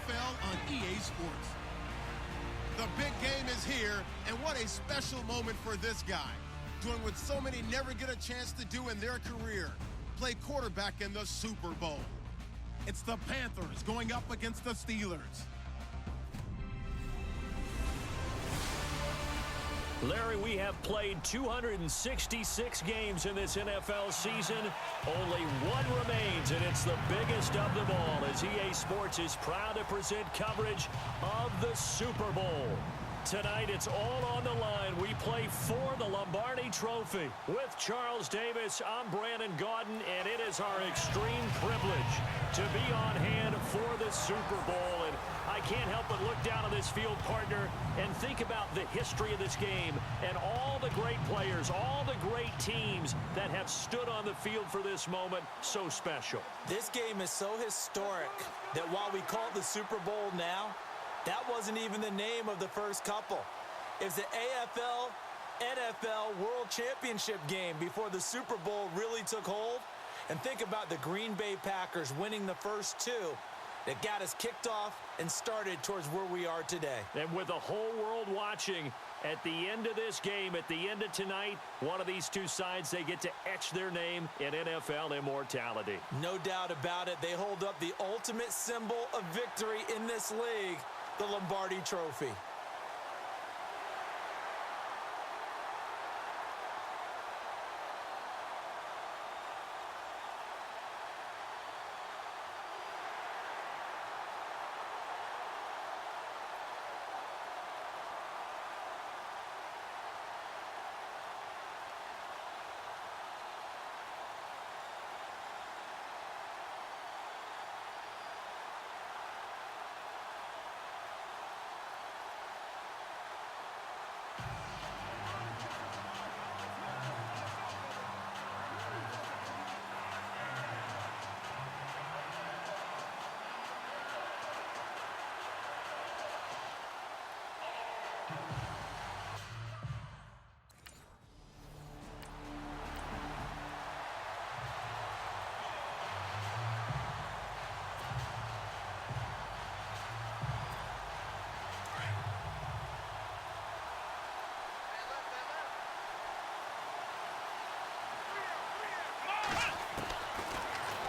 NFL on EA Sports. The big game is here, and what a special moment for this guy. Doing what so many never get a chance to do in their career, play quarterback in the Super Bowl. It's the Panthers going up against the Steelers. Larry, we have played 266 games in this NFL season. Only one remains, and it's the biggest of them all, as EA Sports is proud to present coverage of the Super Bowl. Tonight, it's all on the line. We play for the Lombardi Trophy. With Charles Davis, I'm Brandon Gaudin, and it is our extreme privilege to be on hand for the Super Bowl. And I can't help but look down on this field, partner, and think about the history of this game and all the great players, all the great teams that have stood on the field for this moment. So special. This game is so historic that while we call it the Super Bowl now, that wasn't even the name of the first couple. It's the AFL, NFL World Championship game before the Super Bowl really took hold. And think about the Green Bay Packers winning the first two that got us kicked off and started towards where we are today. And with the whole world watching, at the end of this game, at the end of tonight, one of these two sides, they get to etch their name in NFL immortality. No doubt about it. They hold up the ultimate symbol of victory in this league, the Lombardi Trophy.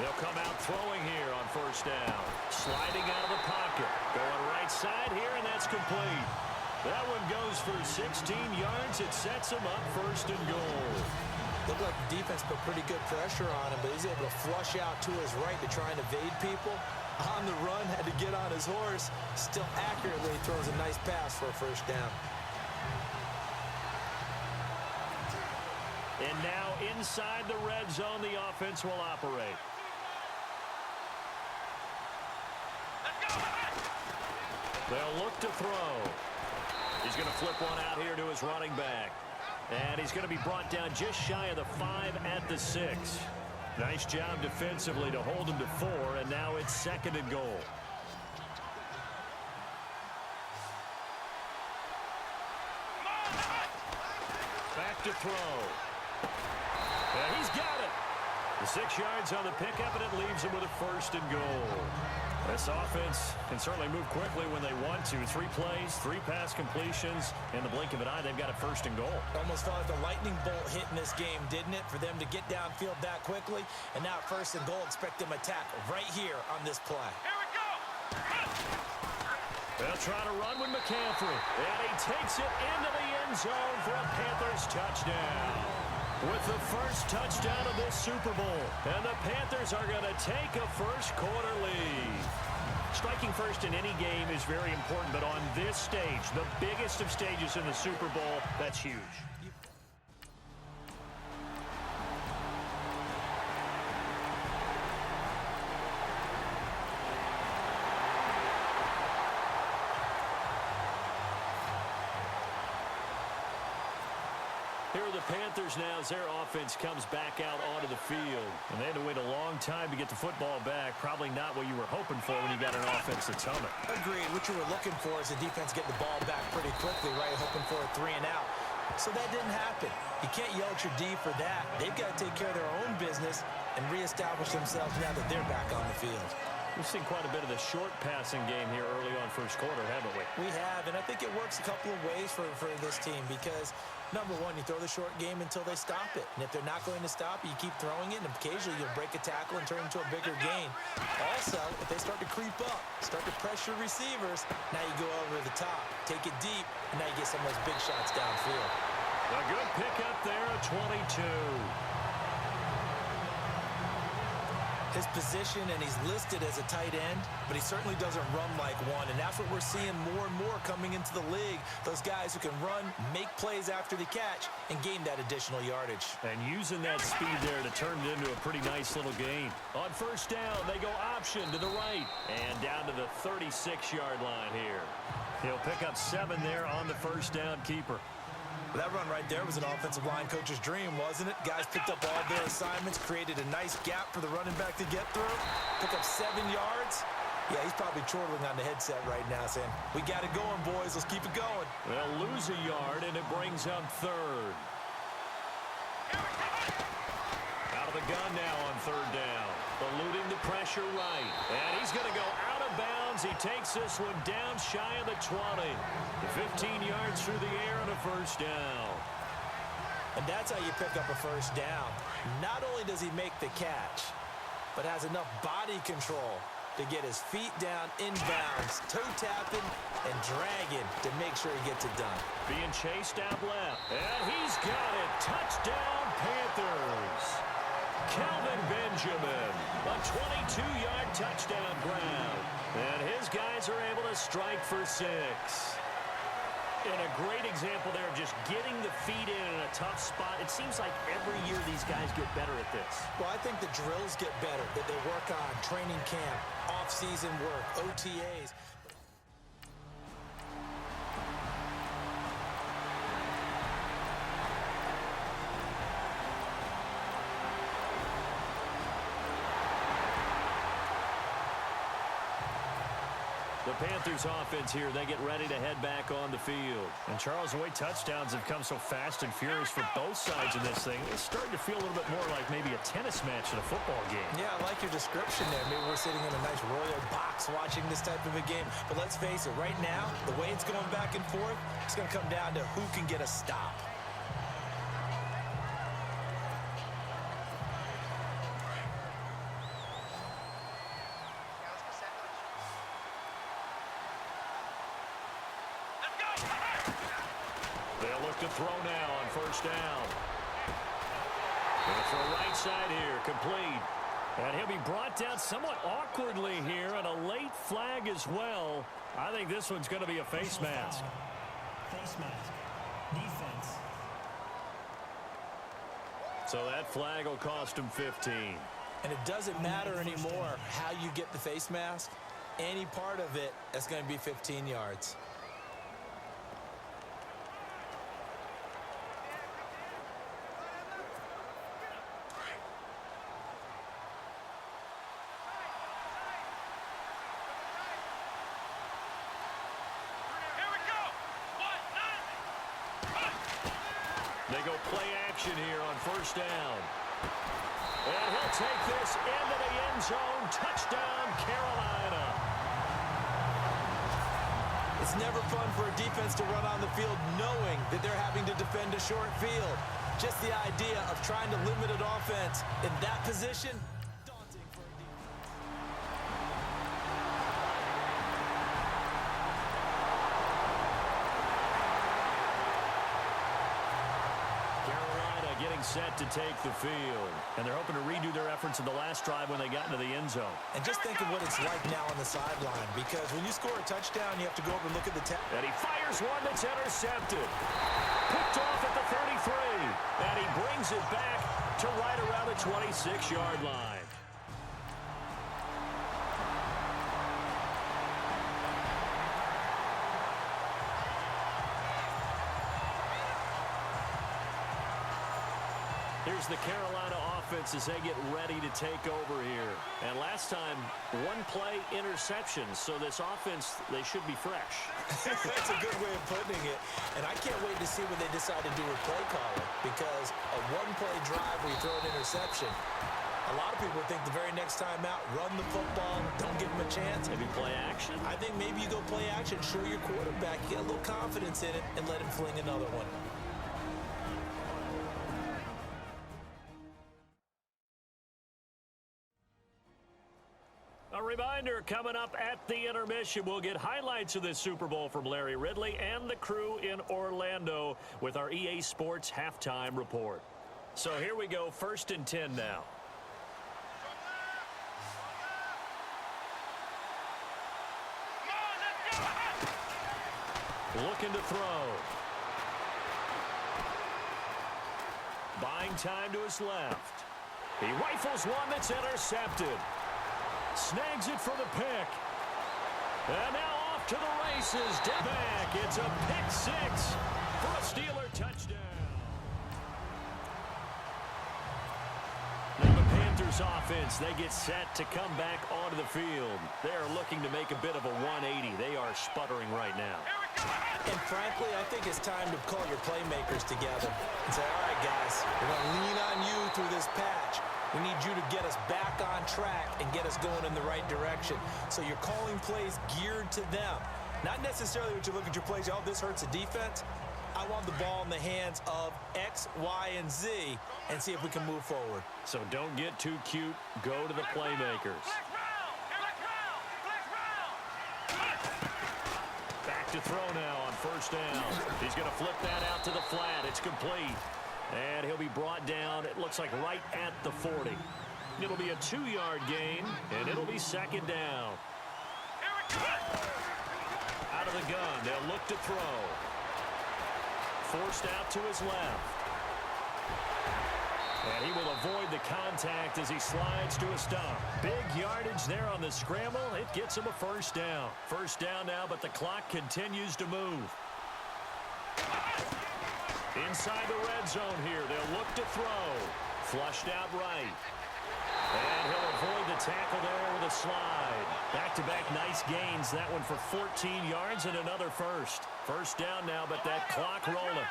They'll come out throwing here on first down. Sliding out of the pocket. Going right side here, and that's complete. That one goes for 16 yards. It sets him up first and goal. Looked like the defense put pretty good pressure on him, but he's able to flush out to his right to try and evade people. On the run, had to get on his horse. Still accurately throws a nice pass for a first down. And now inside the red zone, the offense will operate. They'll look to throw. He's going to flip one out here to his running back. And he's going to be brought down just shy of the 5 at the 6. Nice job defensively to hold him to 4, and now it's second and goal. Back to throw. And he's got it. The 6 yards on the pickup, and it leaves him with a first and goal. This offense can certainly move quickly when they want to. 3 plays, 3 pass completions. In the blink of an eye, they've got a first and goal. Almost felt like the lightning bolt hit in this game, didn't it? For them to get downfield that quickly. And now first and goal, expect them to attack right here on this play. Here we go! They'll try to run with McCaffrey. And he takes it into the end zone for a Panthers touchdown. With the first touchdown of this Super Bowl. And the Panthers are going to take a first-quarter lead. Striking first in any game is very important, but on this stage, the biggest of stages in the Super Bowl, that's huge. Here are the Panthers now as their offense comes back out onto the field. And they had to wait a long time to get the football back. Probably not what you were hoping for when you got an offense that's humming. Agreed. What you were looking for is the defense getting the ball back pretty quickly, right? Hoping for a 3 and out. So that didn't happen. You can't yell at your D for that. They've got to take care of their own business and reestablish themselves now that they're back on the field. We've seen quite a bit of the short passing game here early on first quarter, haven't we? We have, and I think it works a couple of ways for this team because, number one, you throw the short game until they stop it. And if they're not going to stop it, you keep throwing it, and occasionally you'll break a tackle and turn it into a bigger gain. Also, if they start to creep up, start to pressure receivers, now you go over the top, take it deep, and now you get some of those big shots downfield. A good pickup there at 22. His position, and he's listed as a tight end, but he certainly doesn't run like one, and that's what we're seeing more and more coming into the league. Those guys who can run, make plays after the catch, and gain that additional yardage. And using that speed there to turn it into a pretty nice little gain. On first down, they go option to the right, and down to the 36-yard line here. He'll pick up 7 there on the first down keeper. That run right there was an offensive line coach's dream, wasn't it? Guys picked up all their assignments, created a nice gap for the running back to get through, pick up 7 yards. Yeah, he's probably chortling on the headset right now saying, we got it going, boys. Let's keep it going. They'll lose a yard, and it brings up 3rd. Out of the gun now on 3rd down. Eluding the pressure right. And he's going to go out of bounds. He takes this one down shy of the 20. 15 yards through the air on a first down. And that's how you pick up a first down. Not only does he make the catch, but has enough body control to get his feet down inbounds, toe tapping and dragging to make sure he gets it done. Being chased out left. And he's got it. Touchdown, Panthers. Calvin Benjamin, a 22-yard touchdown grab. And his guys are able to strike for 6. And a great example there of just getting the feet in a tough spot. It seems like every year these guys get better at this. Well, I think the drills get better, that they work on training camp, off-season work, OTAs. The Panthers offense here, they get ready to head back on the field. And Charles, the way touchdowns have come so fast and furious for both sides in this thing, it's starting to feel a little bit more like maybe a tennis match in a football game. Yeah, I like your description there. Maybe we're sitting in a nice royal box watching this type of a game. But let's face it, right now, the way it's going back and forth, it's going to come down to who can get a stop. They'll look to throw now on first down. Going for a right side here, complete. And he'll be brought down somewhat awkwardly here, and a late flag as well. I think this one's going to be a face mask. Face mask. Defense. So that flag will cost him 15. And it doesn't matter anymore how you get the face mask. Any part of it, that's going to be 15 yards. They go play action here on first down. And he'll take this into the end zone. Touchdown, Carolina. It's never fun for a defense to run on the field knowing that they're having to defend a short field. Just the idea of trying to limit an offense in that position, daunting for a defense. Carolina getting set to take the field. And they're hoping to redo their efforts in the last drive when they got into the end zone. And just think of what it's like now on the sideline, because when you score a touchdown, you have to go over and look at the And he fires one that's intercepted. Picked off at the 33. And he brings it back to right around the 26-yard line. Here's the Carolina offense as they get ready to take over here. And last time, one play interception. So this offense, they should be fresh. That's a good way of putting it. And I can't wait to see what they decide to do with play calling, because a one-play drive where you throw an interception, A lot of people think the very next time out, run the football, don't give him a chance. Maybe play action? I think maybe you go play action, show your quarterback, you get a little confidence in it, and let him fling another one. A reminder, coming up at the intermission, we'll get highlights of this Super Bowl from Larry Ridley and the crew in Orlando with our EA Sports halftime report. So here we go, 1st and 10 now. Looking to throw. Buying time to his left. He rifles one that's intercepted. Snags it for the pick. And now off to the races. Back. It's a pick six for a Steeler touchdown. Now the Panthers offense, they get set to come back onto the field. They are looking to make a bit of a 180. They are sputtering right now. And frankly, I think it's time to call your playmakers together and say, all right, guys, we're going to lean on you through this patch. We need you to get us back on track and get us going in the right direction. So you're calling plays geared to them. Not necessarily when you look at your plays, oh, this hurts the defense. I want the ball in the hands of X, Y, and Z and see if we can move forward. So don't get too cute. Go to the playmakers. Back to throw now on 1st down. He's going to flip that out to the flat. It's complete. And he'll be brought down, it looks like right at the 40. It'll be a 2-yard gain, and it'll be 2nd down. Out of the gun, they'll look to throw. Forced out to his left. And he will avoid the contact as he slides to a stop. Big yardage there on the scramble. It gets him a 1st down. 1st down now, but the clock continues to move. Inside the red zone here, they'll look to throw. Flushed out right. And he'll avoid the tackle there with a slide. Back-to-back nice gains. That one for 14 yards and another 1st. 1st down now, but that clock rolling.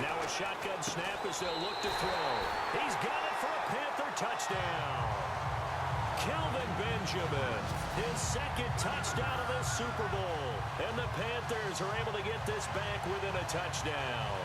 Now a shotgun snap as they'll look to throw. He's got it for a Panther touchdown. Kelvin Benjamin, his 2nd touchdown of the Super Bowl. And the Panthers are able to get this back within a touchdown.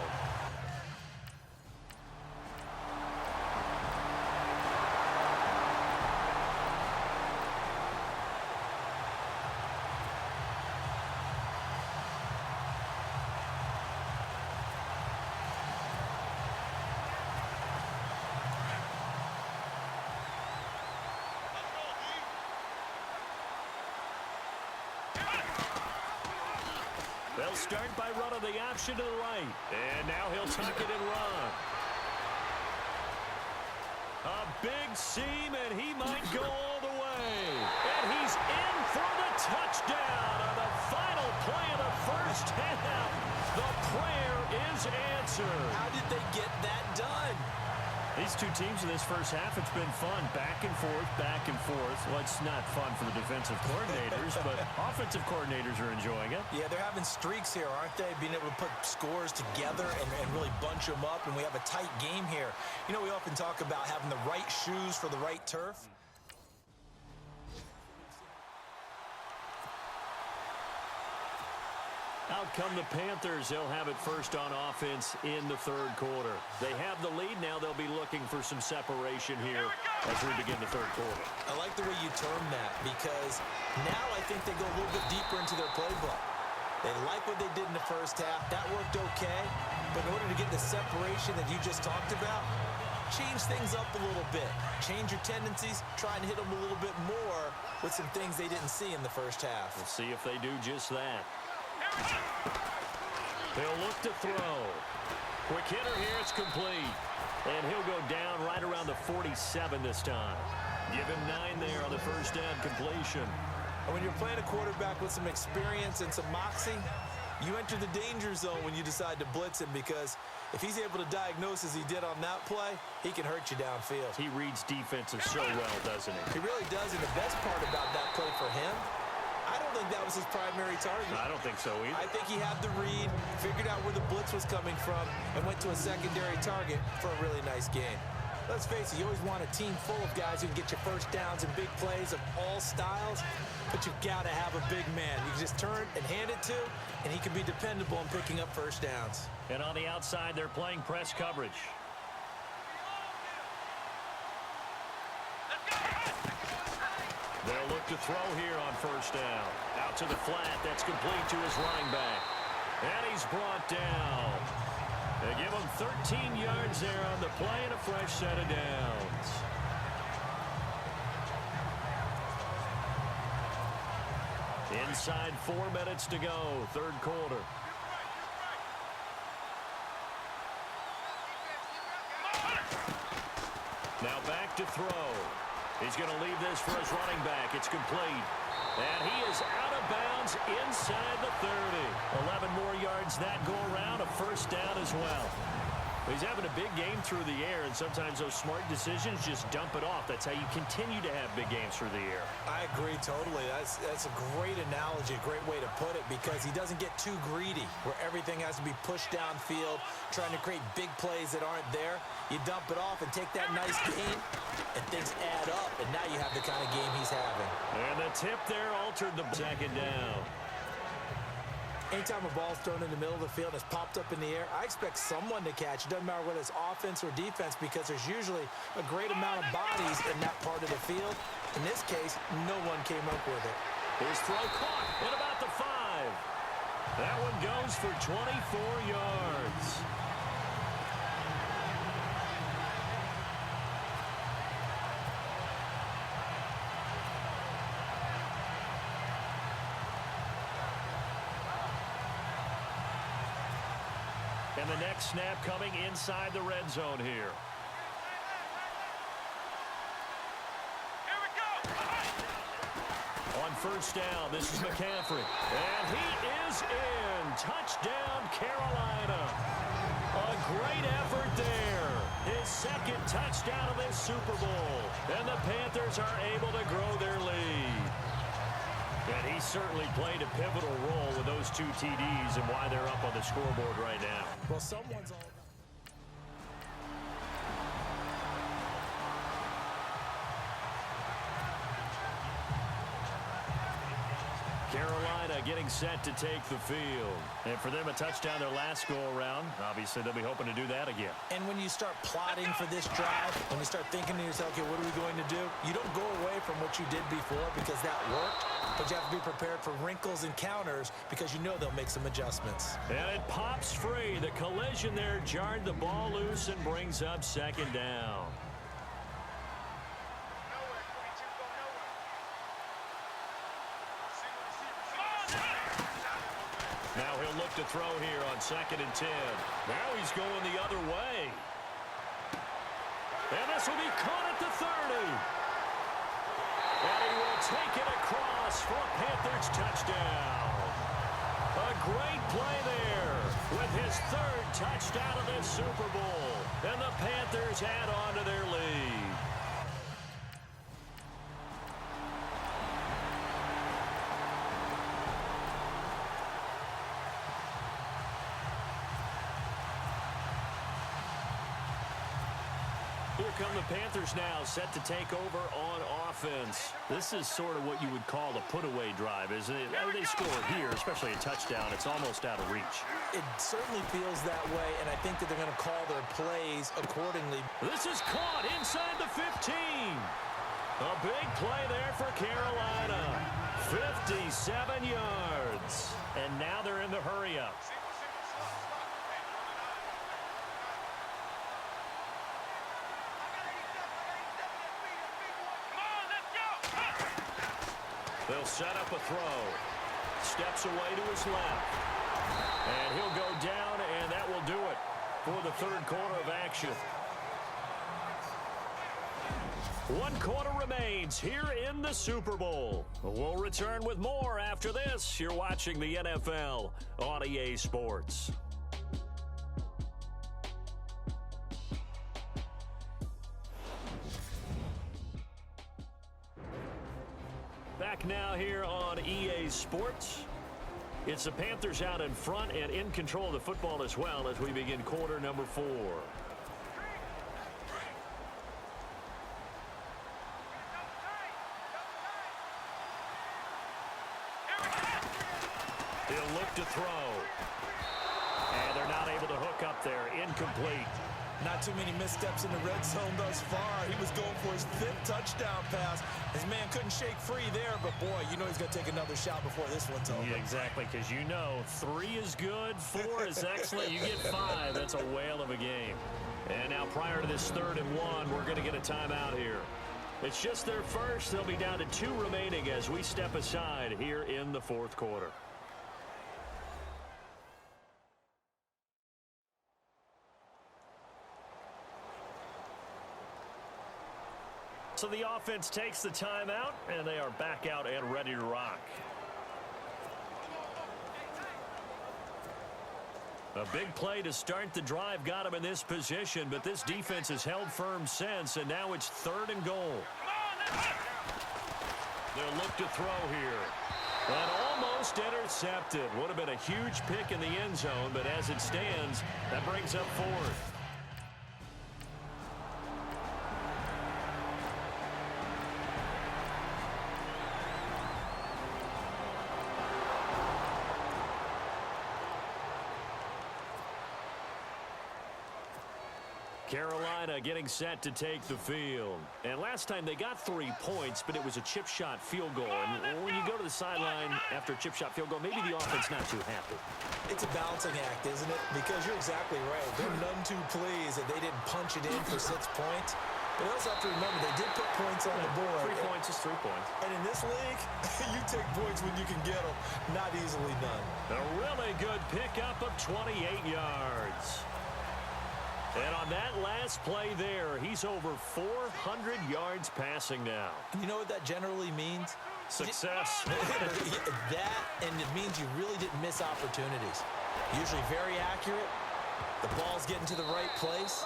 They'll start by running the option to the right. And now he'll tuck it and run. A big seam, and he might go all the way. And he's in for the touchdown on the final play of the 1st half. The prayer is answered. How did they get that done? These two teams in this 1st half, it's been fun. Back and forth, back and forth. Well, it's not fun for the defensive coordinators, but offensive coordinators are enjoying it. Yeah, they're having streaks here, aren't they? Being able to put scores together and really bunch them up, and we have a tight game here. You know, we often talk about having the right shoes for the right turf. Out come the Panthers. They'll have it 1st on offense in the 3rd quarter. They have the lead. Now they'll be looking for some separation here as we begin the 3rd quarter. I like the way you term that because now I think they go a little bit deeper into their playbook. They like what they did in the 1st half. That worked okay. But in order to get the separation that you just talked about, change things up a little bit. Change your tendencies. Try and hit them a little bit more with some things they didn't see in the 1st half. We'll see if they do just that. They'll look to throw. Quick hitter here, it's complete. And he'll go down right around the 47 this time. Give him 9 there on the 1st down completion. And when you're playing a quarterback with some experience and some moxie, you enter the danger zone when you decide to blitz him because if he's able to diagnose as he did on that play, he can hurt you downfield. He reads defenses so well, doesn't he? He really does, and the best part about that play for him, I don't think that was his primary target. I don't think so either. I think he had the read, figured out where the blitz was coming from, and went to a secondary target for a really nice gain. Let's face it, you always want a team full of guys who can get you first downs and big plays of all styles, but you've got to have a big man you can just turn and hand it to, and he can be dependable in picking up first downs. And on the outside, they're playing press coverage. They'll look to throw here on first down. Out to the flat. That's complete to his running back. And he's brought down. They give him 13 yards there on the play and a fresh set of downs. Inside 4 minutes to go, third quarter. Now back to throw. He's going to leave this for his running back. It's complete. And he is out of bounds inside the 30. 11 more yards that go around, a first down as well. He's having a big game through the air, and sometimes those smart decisions just dump it off. That's how you continue to have big games through the air. I agree totally. That's a great analogy, a great way to put it, because he doesn't get too greedy where everything has to be pushed downfield, trying to create big plays that aren't there. You dump it off and take that nice gain, and things add up, and now you have the kind of game he's having. And the tip there altered the second down. Anytime a ball's thrown in the middle of the field and it's popped up in the air, I expect someone to catch. It doesn't matter whether it's offense or defense, because there's usually a great amount of bodies in that part of the field. In this case, no one came up with it. His throw caught at about the 5. That one goes for 24 yards. And the next snap coming inside the red zone here. On first down, this is McCaffrey. And he is in. Touchdown, Carolina. A great effort there. His second touchdown of this Super Bowl. And the Panthers are able to grow their lead. And he certainly played a pivotal role with those 2 TDs and why they're up on the scoreboard right now. Well, someone's all... Carolina getting set to take the field. And for them, a touchdown their last go-around. Obviously, they'll be hoping to do that again. And when you start plotting for this drive, when you start thinking to yourself, okay, what are we going to do? You don't go away from what you did before because that worked, but you have to be prepared for wrinkles and counters because you know they'll make some adjustments. And it pops free. The collision there jarred the ball loose and brings up second down. Now he'll look to throw here on 2nd and 10. Now he's going the other way. And this will be caught at the 30. And he will take it across for a Panthers touchdown. A great play there with his 3rd touchdown of this Super Bowl. And the Panthers add on to their lead. Here come the Panthers now, set to take over on offense. This is sort of what you would call a put-away drive, isn't it? They score here, especially a touchdown. It's almost out of reach. It certainly feels that way, and I think that they're going to call their plays accordingly. This is caught inside the 15. A big play there for Carolina. 57 yards. And now they're in the hurry-up. They'll set up a throw. Steps away to his left. And he'll go down, and that will do it for the 3rd quarter of action. 1 quarter remains here in the Super Bowl. We'll return with more after this. You're watching the NFL on EA Sports. Back now here on EA Sports. It's the Panthers out in front and in control of the football as well as we begin quarter number 4. He'll look to throw. And they're not able to hook up there. Incomplete. Not too many missteps in the red zone thus far. He was going for his 5th touchdown pass. His man couldn't shake free there, but boy, you know he's going to take another shot before this one's over. Yeah, exactly, because you know 3 is good, 4 is excellent. You get 5. That's a whale of a game. And now prior to this 3rd and 1, we're going to get a timeout here. It's just their first. They'll be down to 2 remaining as we step aside here in the 4th quarter. So the offense takes the timeout, and they are back out and ready to rock. A big play to start the drive got him in this position, but this defense has held firm since, and now it's 3rd and goal. They'll look to throw here. And almost intercepted. Would have been a huge pick in the end zone, but as it stands, that brings up 4th. Carolina getting set to take the field. And last time they got 3 points, but it was a chip shot field goal. And when you go to the sideline after a chip shot field goal, maybe the offense not too happy. It's a balancing act, isn't it? Because you're exactly right. They're none too pleased that they didn't punch it in for 6 points. But you also have to remember they did put points on the board. 3 points is 3 points. And in this league, you take points when you can get them. Not easily done. A really good pickup of 28 yards. And on that last play there, he's over 400 yards passing now. You know what that generally means? Success. That, and it means you really didn't miss opportunities. Usually very accurate. The ball's getting to the right place.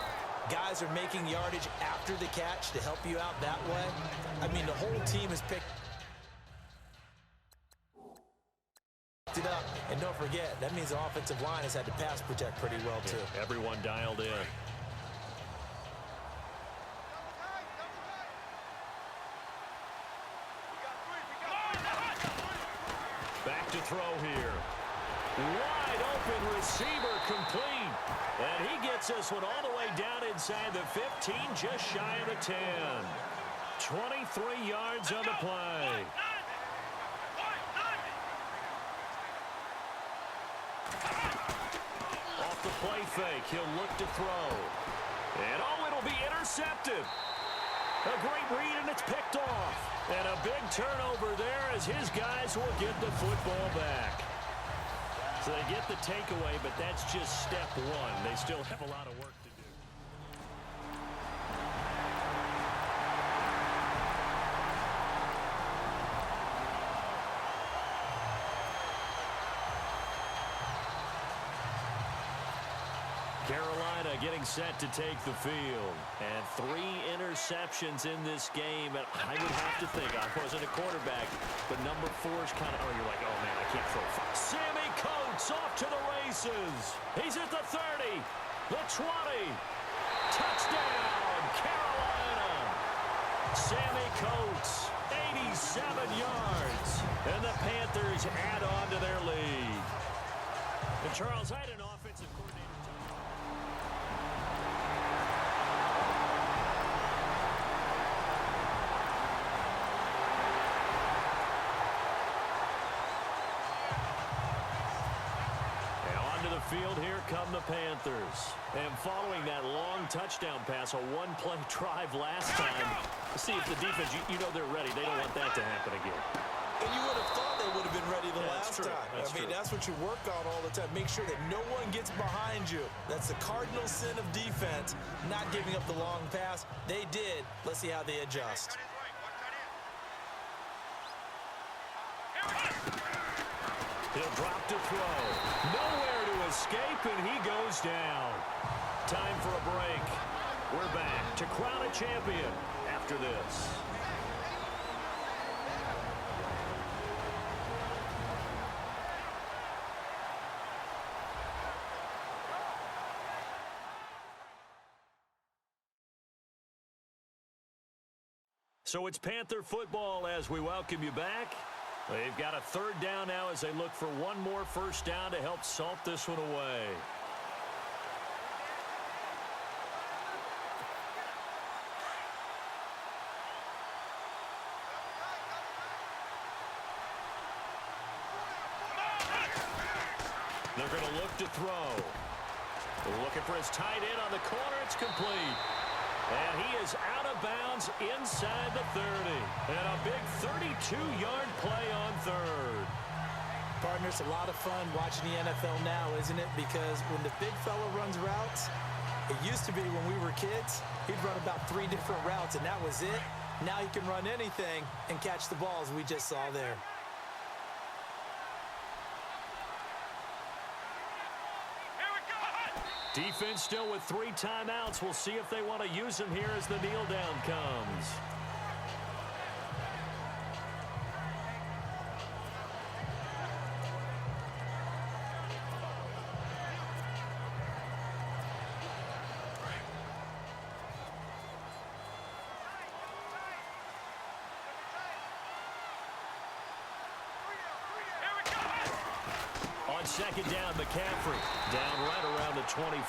Guys are making yardage after the catch to help you out that way. I mean, the whole team has picked it up. And don't forget, that means the offensive line has had to pass protect pretty well, too. Yeah, everyone dialed in. Back to throw here. Wide open receiver complete. And he gets this one all the way down inside the 15, just shy of the 10. 23 yards on the play. Off the play fake, he'll look to throw. And oh, it'll be intercepted. A great read, and it's picked off. And a big turnover there as his guys will get the football back. So they get the takeaway, but that's just step 1. They still have a lot of work to do. Carolina getting set to take the field. And 3 interceptions in this game. And I would have to think, I wasn't a quarterback, but number 4 is kind of, you're like, oh, man, I can't throw 5. Sammy Coates off to the races. He's at the 30, the 20. Touchdown, Carolina. Sammy Coates, 87 yards. And the Panthers add on to their lead. And Charles, I had an offensive coordinator. Field, here come the Panthers. And following that long touchdown pass, a 1-play drive last time. See if the defense, you know they're ready. They don't want that to happen again. And you would have thought they would have been ready the last time. I mean, that's what you work on all the time. Make sure that no one gets behind you. That's the cardinal sin of defense, not giving up the long pass. They did. Let's see how they adjust. He'll drop to throw. Nowhere to escape, and he goes down. Time for a break. We're back to crown a champion after this. So it's Panther football as we welcome you back. They've got a third down now as they look for one more first down to help salt this one away. They're going to look to throw. They're looking for his tight end on the corner. It's complete. And he is out of bounds inside the 30. And a big 32-yard play on third. Partner, it's a lot of fun watching the NFL now, isn't it? Because when the big fella runs routes, it used to be when we were kids, he'd run about 3 different routes, and that was it. Now he can run anything and catch the balls we just saw there. Defense still with 3 timeouts. We'll see if they want to use them here as the kneel down comes. Second down, McCaffrey down right around the 25.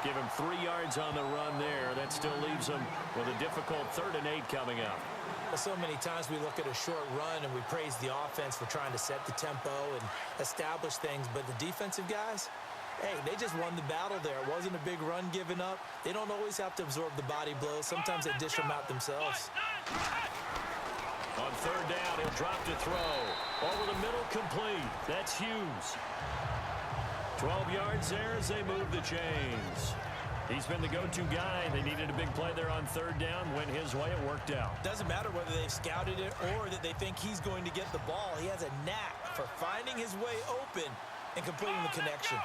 Give him 3 yards on the run there. That still leaves him with a difficult 3rd and 8 coming up. Well, so many times we look at a short run and we praise the offense for trying to set the tempo and establish things, but the defensive guys, hey, they just won the battle there. It wasn't a big run given up. They don't always have to absorb the body blows. Sometimes they dish them out themselves. On 3rd down, he'll drop to throw. Over the middle, complete. That's Hughes. 12 yards there as they move the chains. He's been the go-to guy. They needed a big play there on 3rd down. Went his way. It worked out. Doesn't matter whether they've scouted it or that they think he's going to get the ball. He has a knack for finding his way open and completing the connection.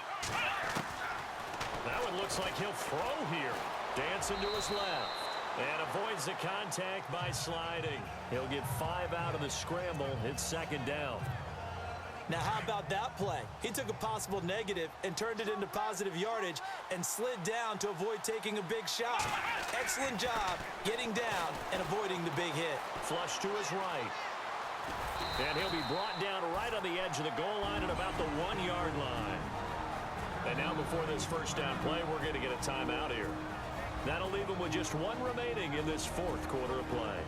That one looks like he'll throw here. Dancing to his left. And avoids the contact by sliding. He'll get 5 out of the scramble. It's 2nd down. Now, how about that play? He took a possible negative and turned it into positive yardage and slid down to avoid taking a big shot. Excellent job getting down and avoiding the big hit. Flush to his right. And he'll be brought down right on the edge of the goal line at about the 1-yard line. And now before this first down play, we're going to get a timeout here. That'll leave them with just 1 remaining in this 4th quarter of play.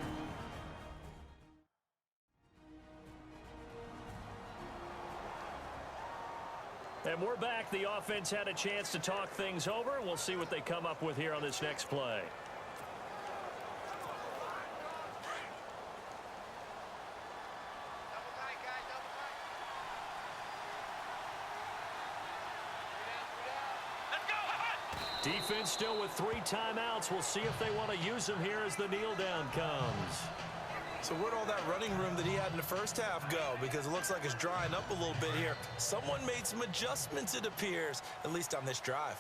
And we're back. The offense had a chance to talk things over, and we'll see what they come up with here on this next play. Defense still with 3 timeouts. We'll see if they want to use them here as the kneel down comes. So where'd all that running room that he had in the first half go? Because it looks like it's drying up a little bit here. Someone made some adjustments, it appears, at least on this drive.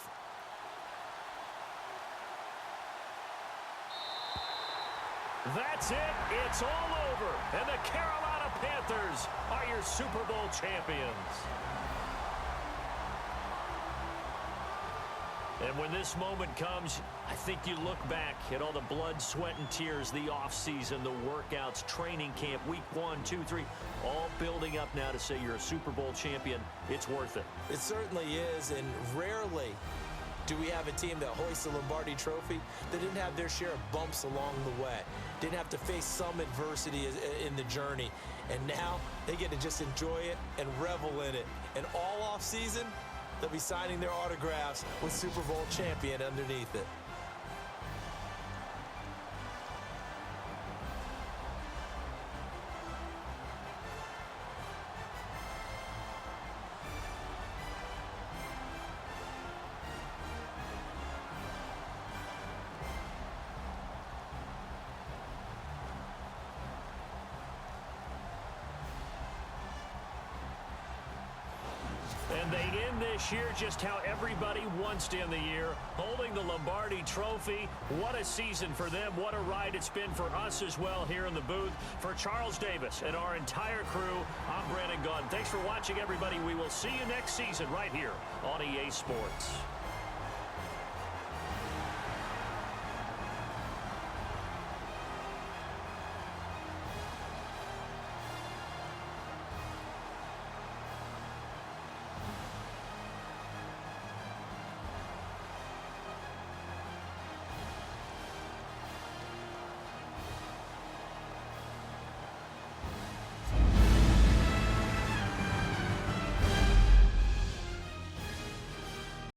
That's it. It's all over. And the Carolina Panthers are your Super Bowl champions. And when this moment comes, I think you look back at all the blood, sweat, and tears, the offseason, the workouts, training camp, week 1, 2, 3, all building up now to say you're a Super Bowl champion. It's worth it. It certainly is, and rarely do we have a team that hoists the Lombardi Trophy that didn't have their share of bumps along the way, didn't have to face some adversity in the journey, and now they get to just enjoy it and revel in it. And all offseason, they'll be signing their autographs with Super Bowl champion underneath it. And they end this year just how everybody wants to end the year, holding the Lombardi Trophy. What a season for them. What a ride it's been for us as well here in the booth. For Charles Davis and our entire crew, I'm Brandon Gunn. Thanks for watching, everybody. We will see you next season right here on EA Sports.